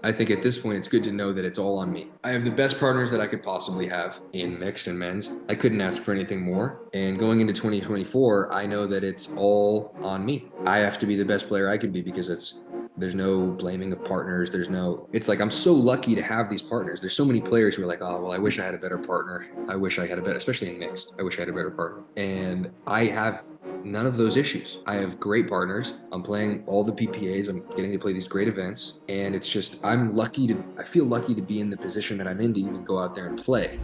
I think at this point, it's good to know that it's all on me. I have the best partners that I could possibly have in mixed and men's. I couldn't ask for anything more. And going into 2024, I know that it's all on me. I have to be the best player I can be because there's no blaming of partners. It's like I'm so lucky to have these partners. There's so many players who are like, oh, well, I wish I had a better partner. I wish I had a better, especially in mixed. I wish I had a better partner. And I have none of those issues. I have great partners. I'm playing all the PPAs. I'm getting to play these great events. And it's just, I feel lucky to be in the position that I'm in to even go out there and play.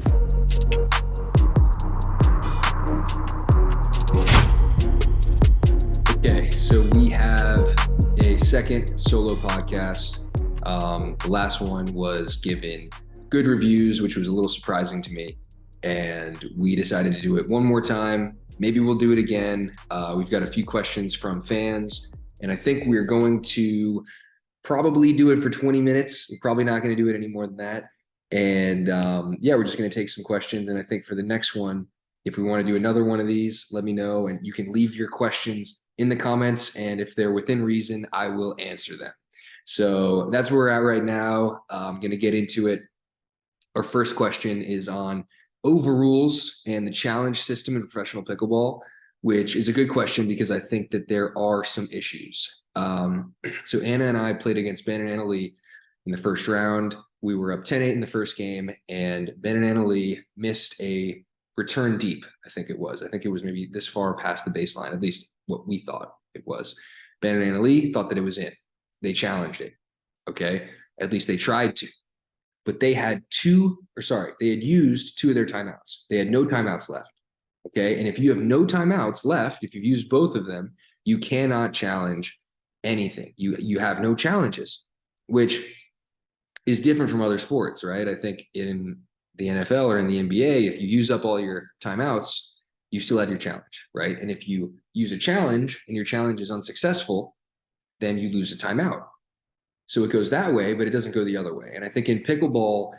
Okay, so we have a second solo podcast. The last one was given good reviews, which was a little surprising to me. And we decided to do it one more time. Maybe we'll do it again. We've got a few questions from fans, and I think we're going to probably do it for 20 minutes. We're probably not going to do it any more than that. And yeah, we're just going to take some questions. And I think for the next one, if we want to do another one of these, let me know. And you can leave your questions in the comments. And if they're within reason, I will answer them. So that's where we're at right now. I'm going to get into it. Our first question is on overrules and the challenge system in professional pickleball, which is a good question because I think that there are some issues. So Anna and I played against Ben and Anna Lee in the first round. We were up 10-8 in the first game, and Ben and Anna Lee missed a return deep, I think it was. I think it was maybe this far past the baseline, at least what we thought it was. Ben and Anna Lee thought that it was in. They challenged it, okay? At least they tried to. But they had used 2 of their timeouts. They had no timeouts left, okay? And if you have no timeouts left, if you've used both of them, you cannot challenge anything. You have no challenges, which is different from other sports, right? I think in the NFL or in the NBA, if you use up all your timeouts, you still have your challenge, right? And if you use a challenge and your challenge is unsuccessful, then you lose a timeout. So it goes that way, but it doesn't go the other way. And I think in pickleball,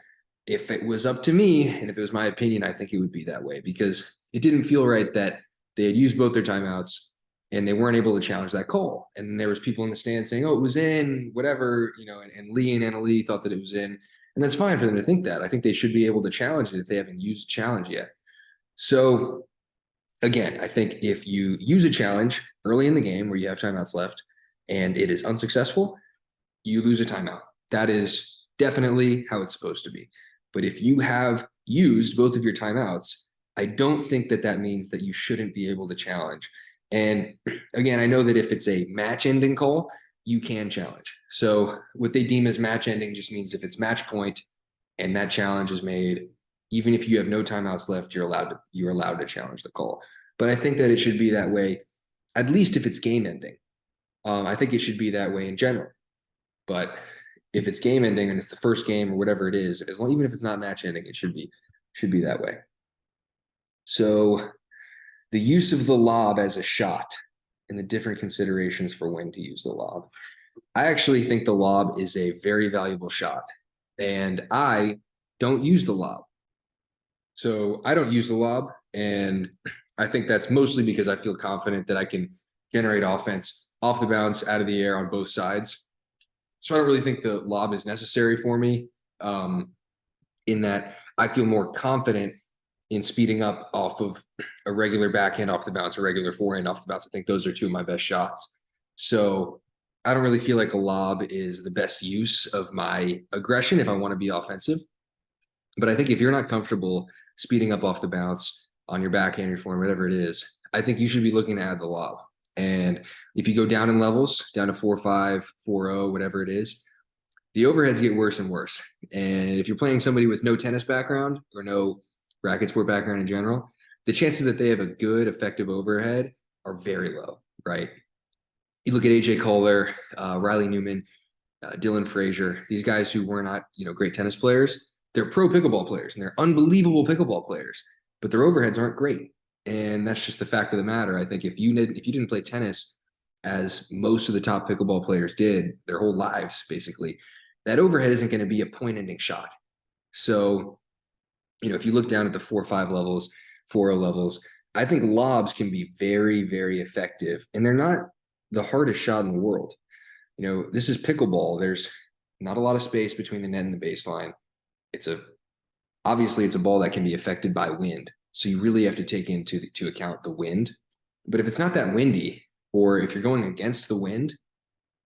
if it was up to me and if it was my opinion, I think it would be that way because it didn't feel right that they had used both their timeouts and they weren't able to challenge that call. And there was people in the stand saying, oh, it was in, whatever, and Lee and Anna Lee thought that it was in. And that's fine for them to think that. I think they should be able to challenge it if they haven't used a challenge yet. So again, I think if you use a challenge early in the game where you have timeouts left and it is unsuccessful, you lose a timeout. That is definitely how it's supposed to be. But if you have used both of your timeouts, I don't think that that means that you shouldn't be able to challenge. And again, I know that if it's a match ending call, you can challenge. So what they deem as match ending just means if it's match point and that challenge is made, even if you have no timeouts left, you're allowed to challenge the call. But I think that it should be that way, at least if it's game ending. I think it should be that way in general. But if it's game ending and it's the first game or whatever it is, even if it's not match ending, it should be that way. So the use of the lob as a shot and the different considerations for when to use the lob. I actually think the lob is a very valuable shot, and I don't use the lob. So I don't use the lob, and I think that's mostly because I feel confident that I can generate offense off the bounce, out of the air on both sides. So I don't really think the lob is necessary for me in that I feel more confident in speeding up off of a regular backhand off the bounce, a regular forehand off the bounce. I think those are 2 of my best shots. So I don't really feel like a lob is the best use of my aggression if I want to be offensive. But I think if you're not comfortable speeding up off the bounce on your backhand, your forehand, whatever it is, I think you should be looking to add the lob. And if you go down in levels, down to 4-5, 4-0, whatever it is, the overheads get worse and worse. And if you're playing somebody with no tennis background or no racket sport background in general, the chances that they have a good, effective overhead are very low, right? You look at AJ Kohler, Riley Newman, Dylan Frazier, these guys who were not, great tennis players, they're pro pickleball players and they're unbelievable pickleball players, but their overheads aren't great. And that's just the fact of the matter. I think if you didn't play tennis as most of the top pickleball players did their whole lives, basically, that overhead isn't going to be a point-ending shot. So, if you look down at the 4-5 levels, 4-0 levels, I think lobs can be very, very effective. And they're not the hardest shot in the world. This is pickleball. There's not a lot of space between the net and the baseline. Obviously it's a ball that can be affected by wind. So you really have to take into account the wind. But if it's not that windy, or if you're going against the wind,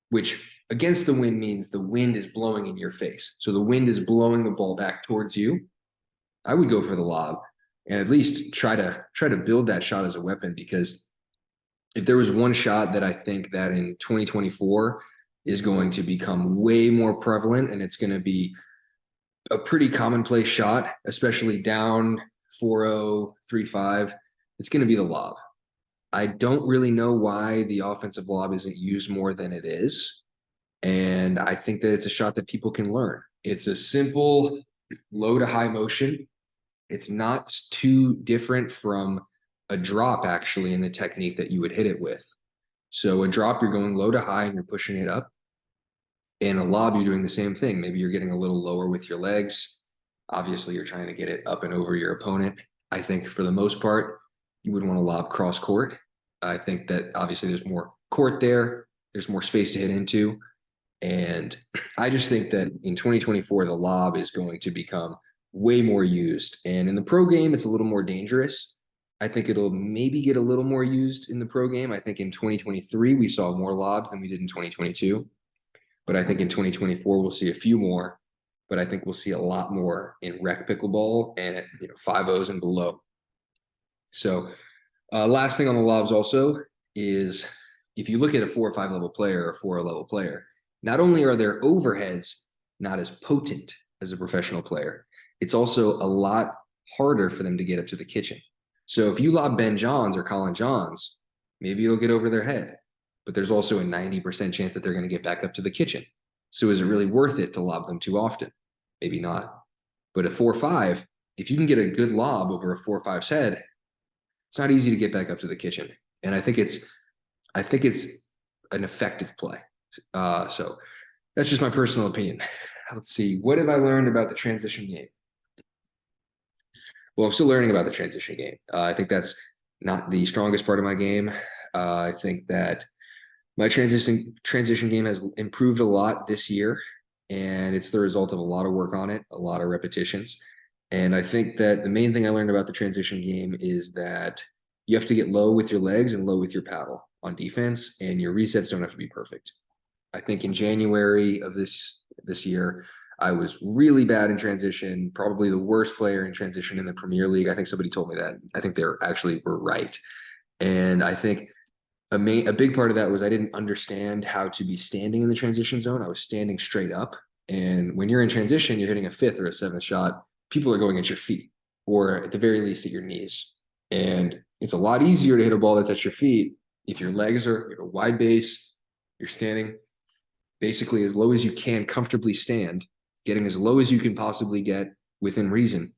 which against the wind means the wind is blowing in your face. So the wind is blowing the ball back towards you. I would go for the lob and at least try to build that shot as a weapon, because if there was one shot that I think that in 2024 is going to become way more prevalent, and it's going to be a pretty commonplace shot, especially down 4-0, 3-5, it's going to be the lob. I don't really know why the offensive lob isn't used more than it is. And I think that it's a shot that people can learn. It's a simple low to high motion. It's not too different from a drop, actually, in the technique that you would hit it with. So a drop, you're going low to high and you're pushing it up. And a lob, you're doing the same thing. Maybe you're getting a little lower with your legs. Obviously, you're trying to get it up and over your opponent. I think for the most part, you would want to lob cross court. I think that obviously there's more court there. There's more space to hit into. And I just think that in 2024, the lob is going to become way more used. And in the pro game, it's a little more dangerous. I think it'll maybe get a little more used in the pro game. I think in 2023, we saw more lobs than we did in 2022. But I think in 2024, we'll see a few more. But I think we'll see a lot more in rec pickleball and at 5-0s and below. So last thing on the lobs also is, if you look at a 4 or 5 level player or 4 level player, not only are their overheads not as potent as a professional player, it's also a lot harder for them to get up to the kitchen. So if you lob Ben Johns or Colin Johns, maybe you'll get over their head, but there's also a 90% chance that they're going to get back up to the kitchen. So is it really worth it to lob them too often? Maybe not. But a 4-5, if you can get a good lob over a 4-5's head, it's not easy to get back up to the kitchen. And I think it's an effective play. So that's just my personal opinion. Let's see. What have I learned about the transition game? Well, I'm still learning about the transition game. I think that's not the strongest part of my game. I think that my transition game has improved a lot this year, and it's the result of a lot of work on it, a lot of repetitions. And I think that the main thing I learned about the transition game is that you have to get low with your legs and low with your paddle on defense, and your resets don't have to be perfect. I think in January of this year, I was really bad in transition, probably the worst player in transition in the Premier League. I think somebody told me that. I think they were right. And I think a big part of that was I didn't understand how to be standing in the transition zone. I was standing straight up. And when you're in transition, you're hitting a 5th or a 7th shot, people are going at your feet, or at the very least at your knees. And it's a lot easier to hit a ball that's at your feet if your legs are, you have a wide base, you're standing basically as low as you can comfortably stand, getting as low as you can possibly get within reason.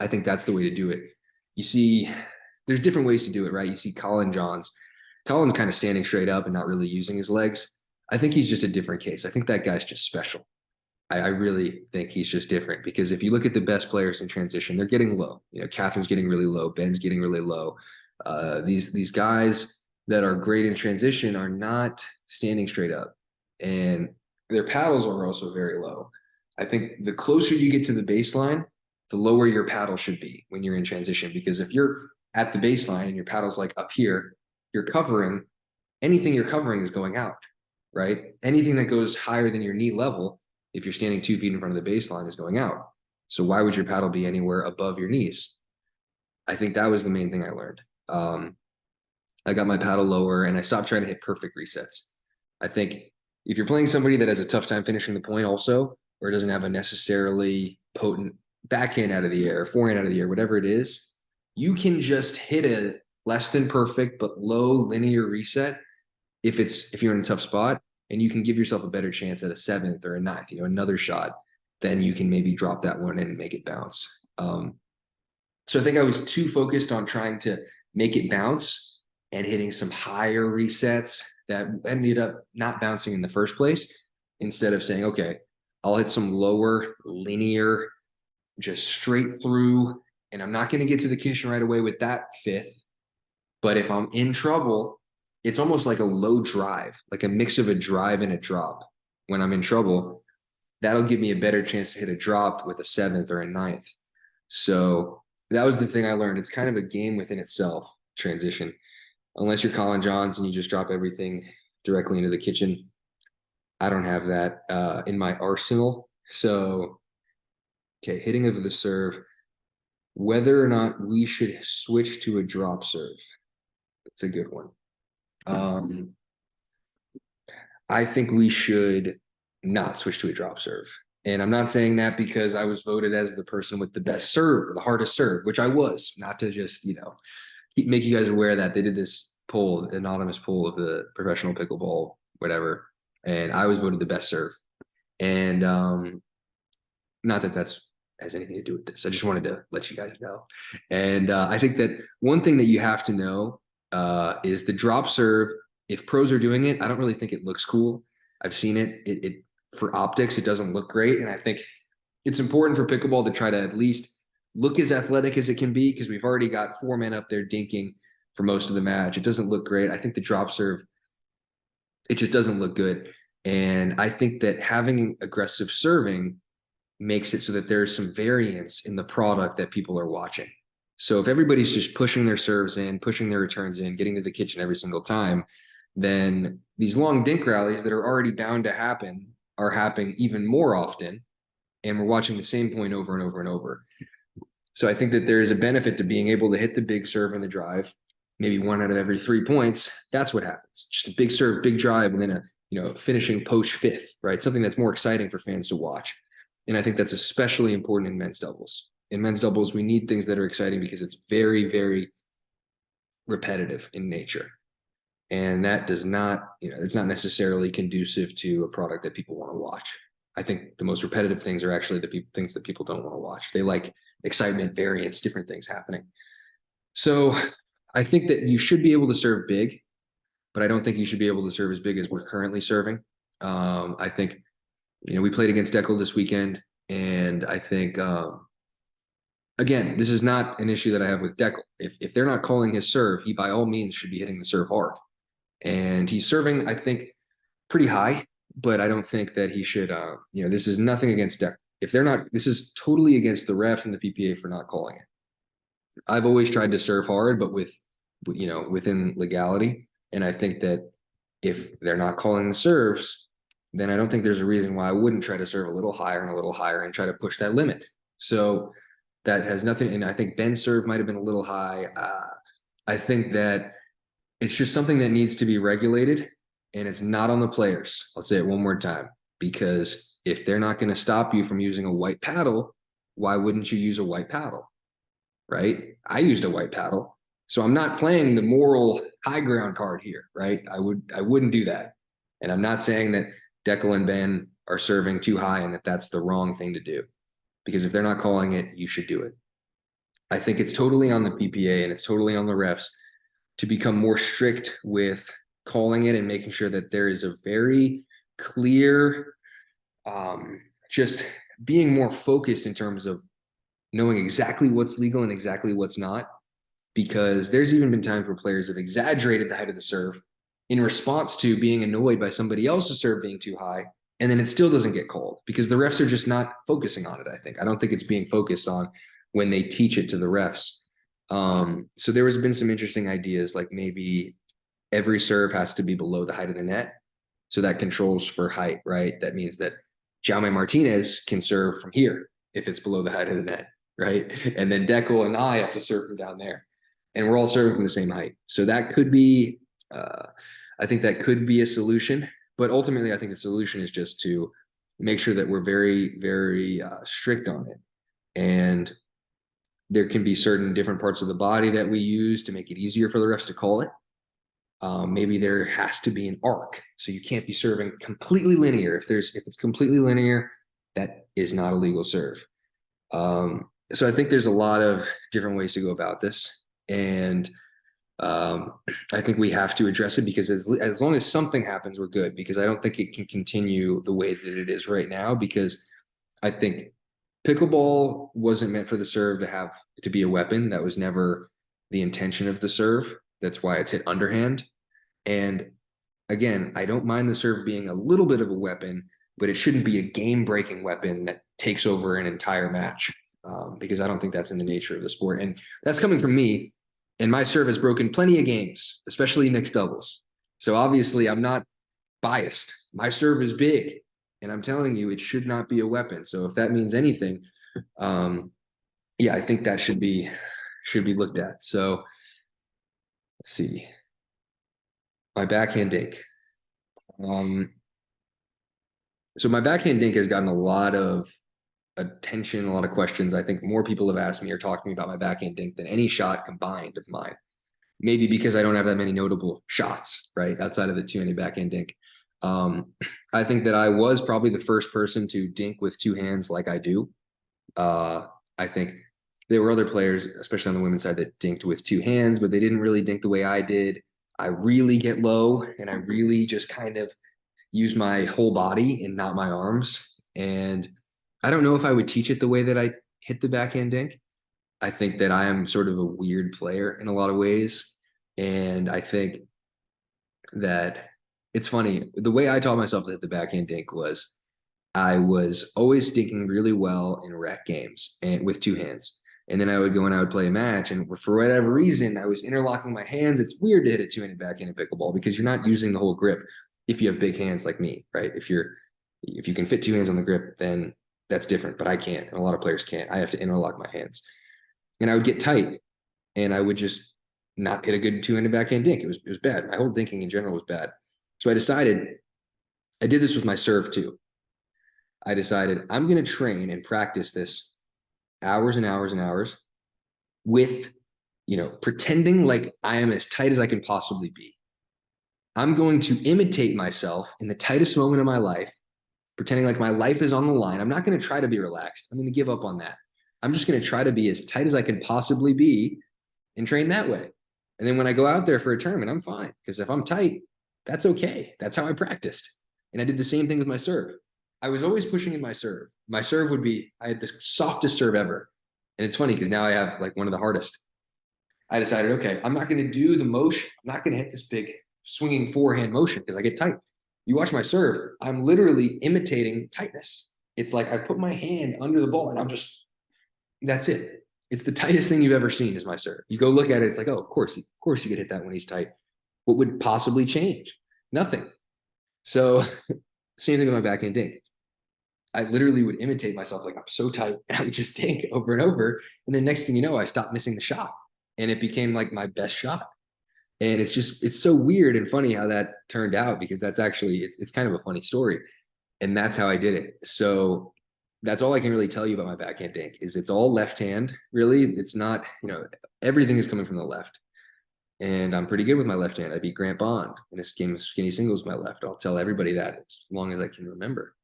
I think that's the way to do it. You see, there's different ways to do it, right? You see Colin Johns. Colin's kind of standing straight up and not really using his legs. I think he's just a different case. I think that guy's just special. I really think he's just different, because if you look at the best players in transition, they're getting low. Catherine's getting really low. Ben's getting really low. These guys that are great in transition are not standing straight up, and their paddles are also very low. I think the closer you get to the baseline, the lower your paddle should be when you're in transition, because if you're at the baseline and your paddle's like up here, anything you're covering is going out, right? Anything that goes higher than your knee level, if you're standing 2 feet in front of the baseline, is going out. So why would your paddle be anywhere above your knees? I think that was the main thing I learned. I got my paddle lower and I stopped trying to hit perfect resets. I think if you're playing somebody that has a tough time finishing the point also, or doesn't have a necessarily potent backhand out of the air, forehand out of the air, whatever it is, you can just hit a less than perfect but low linear reset if you're in a tough spot, and you can give yourself a better chance at a 7th or a 9th, another shot. Then you can maybe drop that one and make it bounce. So I think I was too focused on trying to make it bounce and hitting some higher resets that ended up not bouncing in the first place, instead of saying, okay, I'll hit some lower linear, just straight through, and I'm not going to get to the kitchen right away with that 5th. But if I'm in trouble, it's almost like a low drive, like a mix of a drive and a drop. When I'm in trouble, that'll give me a better chance to hit a drop with a seventh or a ninth. So that was the thing I learned. It's kind of a game within itself, transition. Unless you're Colin Johns and you just drop everything directly into the kitchen. I don't have that in my arsenal. So, okay, hitting of the serve, whether or not we should switch to a drop serve. That's a good one. I think we should not switch to a drop serve. And I'm not saying that because I was voted as the person with the best serve or the hardest serve, which I was, not to just, make you guys aware that they did this poll, anonymous poll of the professional pickleball, whatever. And I was voted the best serve. And not that that's has anything to do with this. I just wanted to let you guys know. And I think that one thing that you have to know is the drop serve. If pros are doing it, I don't really think it looks cool. I've seen it. It for optics, it doesn't look great. And I think it's important for pickleball to try to at least look as athletic as it can be, because we've already got four men up there dinking for most of the match. It doesn't look great. I think the drop serve, it just doesn't look good. And I think that having aggressive serving makes it so that there's some variance in the product that people are watching. So if everybody's just pushing their serves in, pushing their returns in, getting to the kitchen every single time, then these long dink rallies that are already bound to happen are happening even more often. And we're watching the same point over and over and over. So I think that there is a benefit to being able to hit the big serve and the drive, maybe one out of every 3 points. That's what happens. Just a big serve, big drive, and then a finishing post fifth, right? Something that's more exciting for fans to watch. And I think that's especially important in men's doubles. In men's doubles, we need things that are exciting because it's very, very repetitive in nature. And that does not, it's not necessarily conducive to a product that people want to watch. I think the most repetitive things are actually the things that people don't want to watch. They like excitement, variance, different things happening. So I think that you should be able to serve big, but I don't think you should be able to serve as big as we're currently serving. I think, we played against Deckel this weekend, and I think, again, this is not an issue that I have with Deckel. If they're not calling his serve, he by all means should be hitting the serve hard. And he's serving, I think, pretty high, but I don't think that he should, this is nothing against Deckel. If they're not, this is totally against the refs and the PPA for not calling it. I've always tried to serve hard, but within legality. And I think that if they're not calling the serves, then I don't think there's a reason why I wouldn't try to serve a little higher and try to push that limit. So that has nothing. And I think Ben's serve might have been a little high. I think that it's just something that needs to be regulated, and it's not on the players. I'll say it one more time, because if they're not going to stop you from using a white paddle, why wouldn't you use a white paddle? Right? I used a white paddle. So I'm not playing the moral high ground card here, right? I wouldn't do that. And I'm not saying that Deckel and Ben are serving too high and that that's the wrong thing to do, because if they're not calling it, you should do it. I think it's totally on the PPA and it's totally on the refs to become more strict with calling it and making sure that there is a very clear, just being more focused in terms of knowing exactly what's legal and exactly what's not. Because there's even been times where players have exaggerated the height of the serve in response to being annoyed by somebody else's serve being too high, and then it still doesn't get called because the refs are just not focusing on it. I don't think it's being focused on when they teach it to the refs. So there has been some interesting ideas, like maybe every serve has to be below the height of the net. So that controls for height, right? That means that Jaume Martinez can serve from here if it's below the height of the net, right? And then Deckel and I have to serve from down there. And we're all serving from the same height. So that could be, I think that could be a solution. But ultimately, I think the solution is just to make sure that we're very, very strict on it. And there can be certain different parts of the body that we use to make it easier for the refs to call it. Maybe there has to be an arc. So you can't be serving completely linear. If it's completely linear, that is not a legal serve. So I think there's a lot of different ways to go about this. And I think we have to address it, because as long as something happens, we're good, because I don't think it can continue the way that it is right now, because I think pickleball wasn't meant for the serve to be a weapon. That was never the intention of the serve. That's why it's hit underhand. And again, I don't mind the serve being a little bit of a weapon, but it shouldn't be a game-breaking weapon that takes over an entire match, because I don't think that's in the nature of the sport. And that's coming from me. And my serve has broken plenty of games, especially mixed doubles. So obviously, I'm not biased. My serve is big, and I'm telling you, it should not be a weapon. So if that means anything, yeah, I think that should be looked at. So let's see, my backhand dink. So my backhand dink has gotten a lot of attention, a lot of questions. I think more people have asked me or talked to me about my backhand dink than any shot combined of mine. Maybe because I don't have that many notable shots, right, outside of the two-handed backhand dink. I think that I was probably the first person to dink with two hands like I do. I think there were other players, especially on the women's side, that dinked with two hands, but they didn't really dink the way I did. I really get low, and I really just kind of use my whole body and not my arms. And I don't know if I would teach it the way that I hit the backhand dink. I think that I am sort of a weird player in a lot of ways. And I think that it's funny. The way I taught myself to hit the backhand dink was I was always dinking really well in rec games and with two hands. And then I would go and I would play a match. And for whatever reason, I was interlocking my hands. It's weird to hit a two-handed backhand in pickleball because you're not using the whole grip if you have big hands like me, right? If you can fit two hands on the grip, then that's different. But I can't, and a lot of players can't. I have to interlock my hands. And I would get tight, and I would just not hit a good two-handed backhand dink. It was bad. My whole dinking in general was bad. So I decided, I did this with my serve too. I decided I'm going to train and practice this hours and hours and hours with, pretending like I am as tight as I can possibly be. I'm going to imitate myself in the tightest moment of my life, pretending like my life is on the line. I'm not going to try to be relaxed. I'm going to give up on that. I'm just going to try to be as tight as I can possibly be and train that way. And then when I go out there for a tournament, I'm fine. Because if I'm tight, that's okay. That's how I practiced. And I did the same thing with my serve. I was always pushing in my serve. My serve would be, I had the softest serve ever. And it's funny because now I have like one of the hardest. I decided, okay, I'm not going to do the motion. I'm not going to hit this big swinging forehand motion because I get tight. You watch my serve, I'm literally imitating tightness. It's like I put my hand under the ball and that's it. It's the tightest thing you've ever seen is my serve. You go look at it, it's like, oh, of course you could hit that when he's tight. What would possibly change? Nothing. So same thing with my backhand dink. I literally would imitate myself like I'm so tight, and I would just dink over and over. And then next thing you know, I stopped missing the shot, and it became like my best shot. And it's so weird and funny how that turned out because that's actually it's kind of a funny story, and that's how I did it. So that's all I can really tell you about my backhand dink is it's all left hand. Really, it's not everything is coming from the left. And I'm pretty good with my left hand. I beat Grant Bond in a game of skinny singles with my left. I'll tell everybody that as long as I can remember.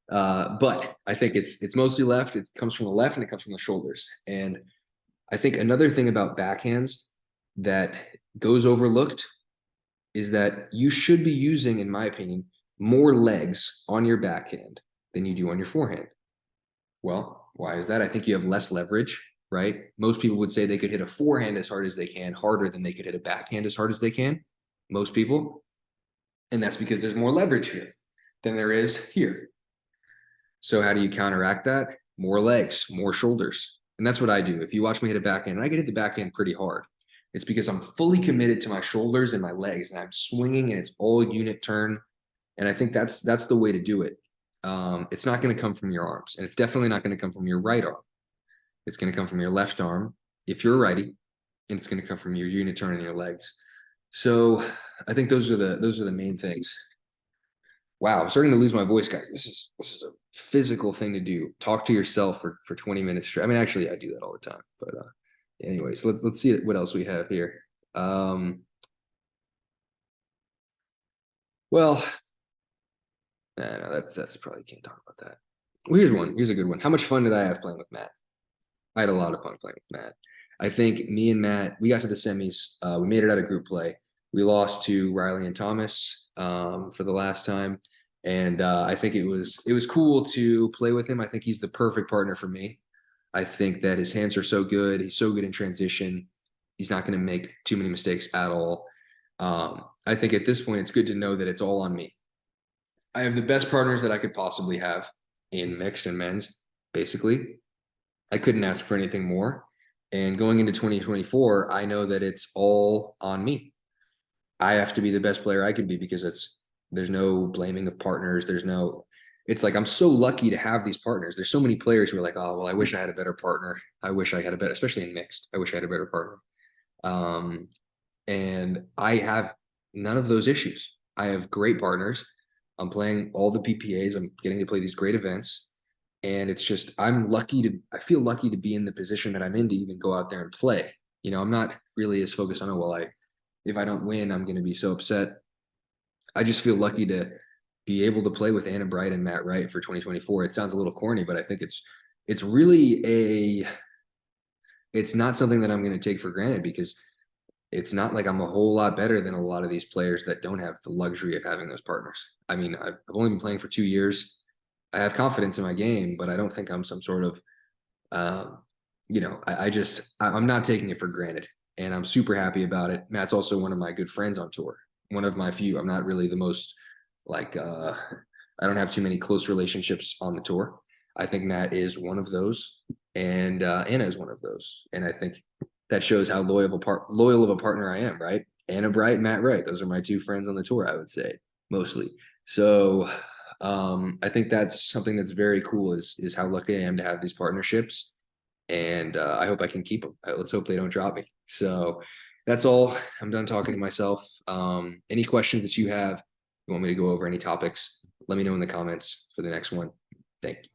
But I think it's mostly left. It comes from the left and it comes from the shoulders. And I think another thing about backhands that goes overlooked is that you should be using, in my opinion, more legs on your backhand than you do on your forehand. Well, why is that? I think you have less leverage, right? Most people would say they could hit a forehand as hard as they can, harder than they could hit a backhand as hard as they can. Most people. And that's because there's more leverage here than there is here. So how do you counteract that? More legs, more shoulders. And that's what I do. If you watch me hit a backhand, and I can hit the backhand pretty hard, it's because I'm fully committed to my shoulders and my legs, and I'm swinging, and it's all unit turn. And I think that's the way to do it. It's not going to come from your arms, and it's definitely not going to come from your right arm. It's going to come from your left arm if you're a righty, and it's going to come from your unit turn and your legs. So I think those are the main things. Wow, I'm starting to lose my voice, guys. This is a physical thing to do. Talk to yourself for 20 minutes straight. I mean, actually, I do that all the time. But anyways, let's see what else we have here. Well, no, that's probably can't talk about that. Well, here's one. Here's a good one. How much fun did I have playing with Matt? I had a lot of fun playing with Matt. I think me and Matt, we got to the semis. We made it out of group play. We lost to Riley and Thomas for the last time. And I think it was cool to play with him. I think he's the perfect partner for me. I think that his hands are so good. He's so good in transition. He's not going to make too many mistakes at all. I think at this point, it's good to know that it's all on me. I have the best partners that I could possibly have in mixed and men's, basically. I couldn't ask for anything more. And going into 2024, I know that it's all on me. I have to be the best player I can be because there's no blaming of partners. It's like I'm so lucky to have these partners. There's so many players who are like, oh, well, I wish I had a better partner. I wish I had a better, especially in mixed. I wish I had a better partner. Um, and I have none of those issues. I have great partners. I'm playing all the PPAs. I'm getting to play these great events. And it's just, I feel lucky to be in the position that I'm in to even go out there and play. I'm not really as focused on, if I don't win, I'm going to be so upset. I just feel lucky to be able to play with Anna Bright and Matt Wright for 2024. It sounds a little corny, but I think it's really it's not something that I'm going to take for granted because it's not like I'm a whole lot better than a lot of these players that don't have the luxury of having those partners. I mean, I've only been playing for 2 years. I have confidence in my game, but I don't think I'm some sort of, um, I'm not taking it for granted, and I'm super happy about it. Matt's also one of my good friends on tour, one of my few. I'm not really the most like, I don't have too many close relationships on the tour. I think Matt is one of those, and Anna is one of those, and I think that shows how loyal of a partner I am, right? Anna Bright, Matt Wright. Those are my two friends on the tour, I would say, mostly. So I think that's something that's very cool is how lucky I am to have these partnerships. And I hope I can keep them. Let's hope they don't drop me. So that's all. I'm done talking to myself. Any questions that you have, you want me to go over any topics, let me know in the comments for the next one. Thank you.